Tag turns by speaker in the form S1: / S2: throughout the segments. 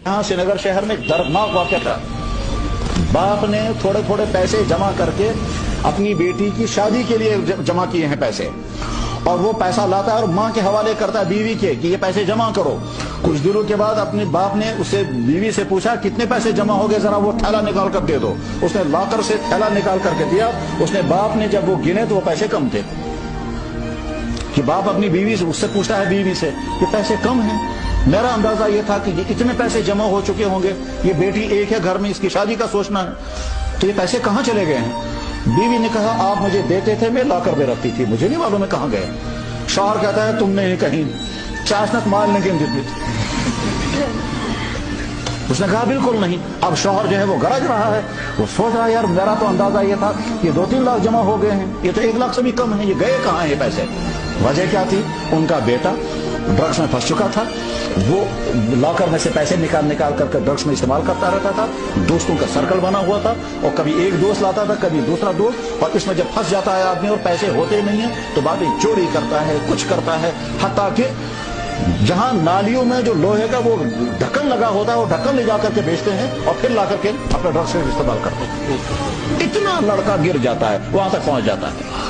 S1: यहाँ श्रीनगर शहर में दर्दनाक वाक़या था। बाप ने थोड़े थोड़े पैसे जमा करके अपनी बेटी की शादी के लिए जमा किए हैं पैसे, और वो पैसा लाता है और माँ के हवाले करता है बीवी के कि ये पैसे जमा करो। कुछ दिनों के बाद अपने बाप ने उससे बीवी से पूछा कितने पैसे जमा हो गए, जरा वो थैला निकाल कर दे दो। उसने लॉकर से थैला निकाल करके दिया। उसने बाप ने जब वो गिने तो वो पैसे कम थे। कि बाप अपनी बीवी से उससे पूछता है बीवी से कि पैसे कम हैं। मेरा अंदाजा ये था कि ये इतने पैसे जमा हो चुके होंगे, ये बेटी एक है घर में, इसकी शादी का सोचना है, तो ये पैसे कहाँ चले गए हैं। बीवी ने कहा आप मुझे देते थे, मैं लॉकर में रखती थी, मुझे नहीं मालूम है कहाँ गए। शौहर कहता है तुमने कहीं चाशनत माल नहीं दी। उसने कहा बिल्कुल नहीं। अब शौहर जो है वो गरज रहा है, वो सोच रहा है यार मेरा तो अंदाजा ये था कि 2-3 लाख जमा हो गए हैं, ये तो 1 लाख से भी कम है, ये गए कहाँ हैं ये पैसे। वजह क्या थी? उनका बेटा ड्रग्स में फंस चुका था। वो लॉकर में से पैसे निकाल करके ड्रग्स में इस्तेमाल करता रहता था। दोस्तों का सर्कल बना हुआ था, और कभी एक दोस्त लाता था, कभी दूसरा दोस्त, और इसमें जब फंस जाता है आदमी और पैसे होते नहीं है तो बाद में चोरी करता है, कुछ करता है। हत्ता कि जहां नालियों में जो लोहे का वो ढक्कन लगा होता है, वो ढक्कन ले जाकर के बेचते हैं और फिर ला करके अपने ड्रग्स में इस्तेमाल करते हैं। इतना लड़का गिर जाता है, वहां तक पहुंच जाता है।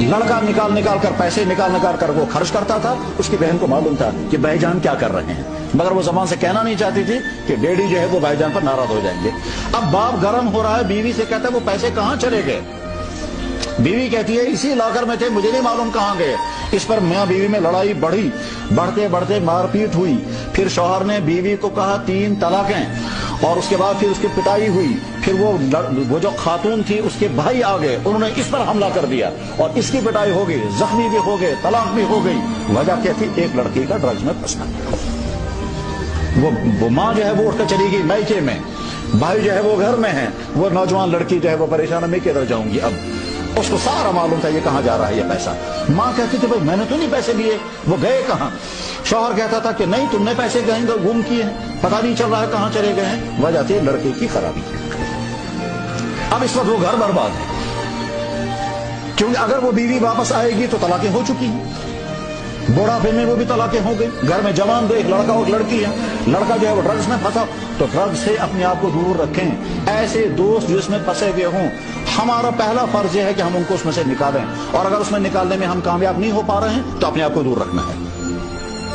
S1: लड़का निकाल कर पैसे निकाल कर वो खर्च करता था। उसकी बहन को मालूम था कि भाईजान क्या कर रहे हैं, मगर वो जबान से कहना नहीं चाहती थी कि डैडी जो है वो भाईजान पर नाराज हो जाएंगे। अब बाप गर्म हो रहा है, बीवी से कहता है वो पैसे कहाँ चले गए। बीवी कहती है इसी लॉकर में थे, मुझे नहीं मालूम कहाँ गए। इस पर मियां बीवी में लड़ाई बढ़ी, बढ़ते बढ़ते मारपीट हुई। फिर शौहर ने बीवी को कहा 3 तलाकें, और उसके बाद फिर उसकी पिटाई हुई। फिर वो जो खातून थी उसके भाई आ गए, उन्होंने इस पर हमला कर दिया और इसकी पिटाई हो गई, जख्मी भी हो गए, तलाक भी हो गई। वजह क्या थी? एक लड़की का ड्रग्स में फंसना। वो माँ जो है वो उठकर चली गई मायके में, भाई जो है वो घर में है, वो नौजवान लड़की जो है वो परेशान, मैं किधर जाऊंगी। अब उसको सारा मालूम था ये कहाँ जा रहा है ये पैसा। माँ कहती थी भाई मैंने तो नहीं पैसे लिए, वो गए कहाँ। शौहर कहता था कि नहीं तुमने पैसे कहीं गुम किए हैं, पता नहीं चल रहा है कहाँ चले गए हैं। वजह थी लड़के की खराबी। अब इस वक्त वो घर बर्बाद है, क्योंकि अगर वो बीवी वापस आएगी तो तलाकें हो चुकी हैं, बुढ़ापे में वो भी तलाकें हो गई। घर में जवान 2, एक लड़का और लड़की है। लड़का जो है वो ड्रग्स में फंसा, तो ड्रग्स से अपने आप को दूर रखें। ऐसे दोस्त जिसमें फंसे हुए हों, हमारा पहला फर्ज है कि हम उनको उसमें से निकालें, और अगर उसमें निकालने में हम कामयाब नहीं हो पा रहे हैं तो अपने आप को दूर रखना है।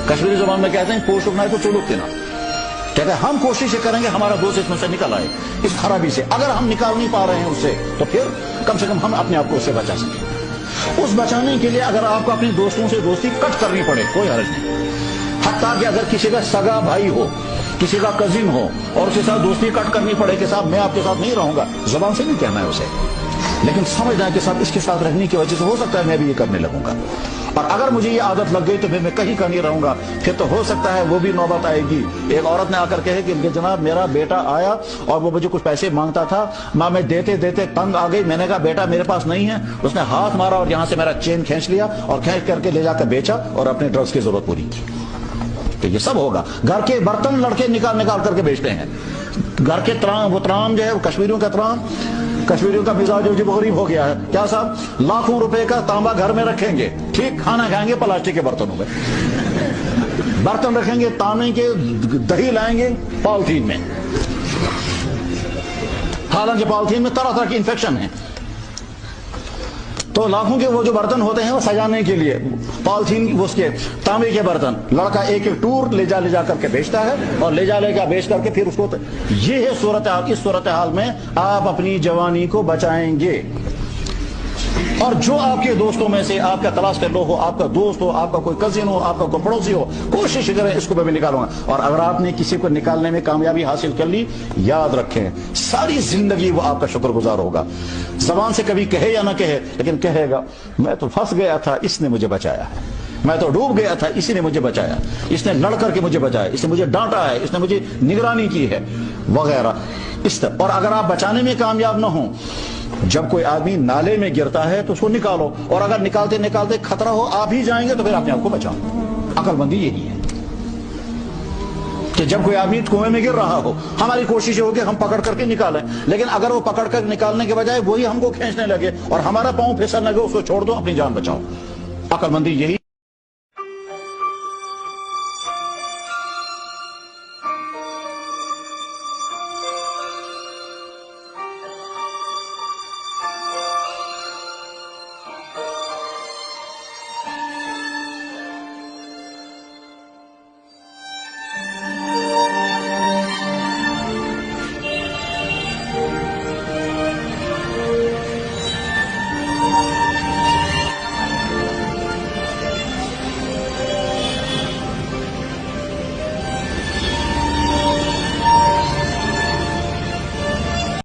S1: कश्मीरी जुबान में कहते हैं पोश उठना है तो चुलुक देना। कहते हैं हम कोशिश करेंगे हमारा दोस्त इसमें से निकल आए इस खराबी से। अगर हम निकाल नहीं पा रहे हैं उससे तो फिर कम से कम हम अपने आप को उससे बचा सकें। उस बचाने के लिए अगर आपको अपने दोस्तों से दोस्ती कट करनी पड़े कोई हर्ज नहीं। हत्ता कि अगर किसी का सगा भाई हो, किसी का कजिन हो, और उसके साथ दोस्ती कट करनी पड़े कि साहब मैं आपके साथ नहीं रहूंगा, जुबान से नहीं कहना है उसे, लेकिन समझना है कि साहब इसके साथ रहने की वजह से हो सकता है मैं भी ये करने लगूंगा, और अगर मुझे ये आदत लग गई तो फिर मैं कहीं का नहीं रहूंगा। फिर तो हो सकता है वो भी नौबत आएगी। एक औरत ने आकर कहे कि जनाब मेरा बेटा आया और वो मुझे कुछ पैसे मांगता था, माँ मैं देते देते तंग आ गई। मैंने कहा बेटा मेरे पास नहीं है। उसने हाथ मारा और यहाँ से मेरा चेन खींच लिया और खींच करके ले जाकर बेचा और अपने ड्रग्स की जरूरत पूरी की। तो ये सब होगा। घर के बर्तन लड़के निकाल करके बेचते हैं। घर के त्राम, वो त्राम जो है कश्मीरियों का त्राम, कश्मीरियों का मिजाज जो गरीब हो गया है। क्या साहब लाखों रुपए का तांबा घर में रखेंगे, ठीक, खाना खाएंगे प्लास्टिक के बर्तनों में, बर्तन रखेंगे तांबे के, दही लाएंगे पॉलिथीन में। हालांकि पॉलिथीन में तरह तरह की इंफेक्शन है, तो लाखों के वो जो बर्तन होते हैं वो सजाने के लिए पॉलिथीन, उसके तांबे के बर्तन लड़का एक टूर ले जा करके बेचता है, और ले जा बेच करके फिर उसको। ये है सूरत हाल। इस सूरत हाल में आप अपनी जवानी को बचाएंगे, और जो आपके दोस्तों में से आपका तलाश कर लो हो, आपका दोस्त हो, आपका कोई कजिन हो, आपका कोई पड़ोसी हो, कोशिश करें इसको मैं भी निकालूंगा। और अगर आपने किसी को निकालने में कामयाबी हासिल कर ली, याद रखें सारी जिंदगी वो आपका शुक्रगुजार होगा। जबान से कभी कहे या ना कहे, लेकिन कहेगा मैं तो फंस गया था, इसने मुझे बचाया है, मैं तो डूब गया था, इसी ने मुझे बचाया, इसने लड़ करके मुझे बचाया, इसने मुझे डांटा है, इसने मुझे निगरानी की है, वगैरह इस तरह। और अगर आप बचाने में कामयाब ना हो, जब कोई आदमी नाले में गिरता है तो उसको निकालो, और अगर निकालते निकालते खतरा हो आप ही जाएंगे तो फिर अपने आप को बचाओ। अक्लमंदी यही है कि जब कोई आदमी कुएं में गिर रहा हो, हमारी कोशिश हो कि हम पकड़ करके निकालें, लेकिन अगर वो पकड़ कर निकालने के बजाय वही हमको खींचने लगे और हमारा पांव फिसल लगे, उसको छोड़ दो, अपनी जान बचाओ। अक्लमंदी यही